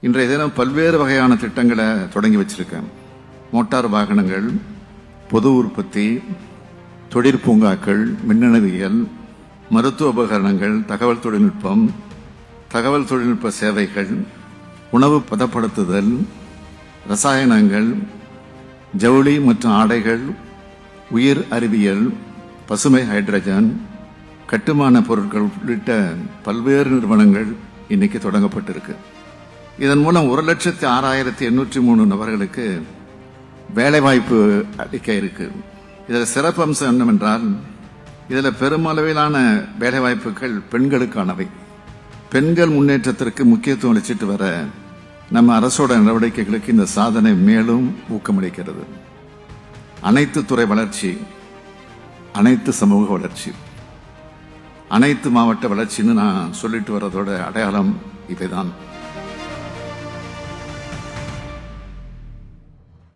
இன்றைய தினம் பல்வேறு வகையான திட்டங்களை தொடங்கி வச்சிருக்கேன். மோட்டார் வாகனங்கள், பொது உற்பத்தி, தொழிற்பூங்காக்கள், மின்னணுவியல், மருத்துவ உபகரணங்கள், தகவல் தொழில்நுட்பம், தகவல் தொழில்நுட்ப சேவைகள், உணவு பதப்படுத்துதல், ரசாயனங்கள், ஜவுளி மற்றும் ஆடைகள், உயிர் அறிவியல், பசுமை ஹைட்ரஜன், கட்டுமான பொருட்கள் உள்ளிட்ட பல்வேறு நிறுவனங்கள் இன்னைக்கு தொடங்கப்பட்டிருக்கு. இதன் மூலம் 1,06,803 நபர்களுக்கு வேலைவாய்ப்பு அளிக்க இருக்கு. இதில் சிறப்பம்சம் என்னவென்றால், இதில் பெருமளவிலான வேலைவாய்ப்புகள் பெண்களுக்கானவை. பெண்கள் முன்னேற்றத்திற்கு முக்கியத்துவம் அளிச்சிட்டு வர நம்ம அரசோட நடவடிக்கைகளுக்கு இந்த சாதனை மேலும் ஊக்கமளிக்கிறது. அனைத்து துறை வளர்ச்சி, அனைத்து சமூக வளர்ச்சி, அனைத்து மாவட்ட வளர்ச்சின்னு நான் சொல்லிட்டு வர்றதோட அடையாளம் இவைதான்.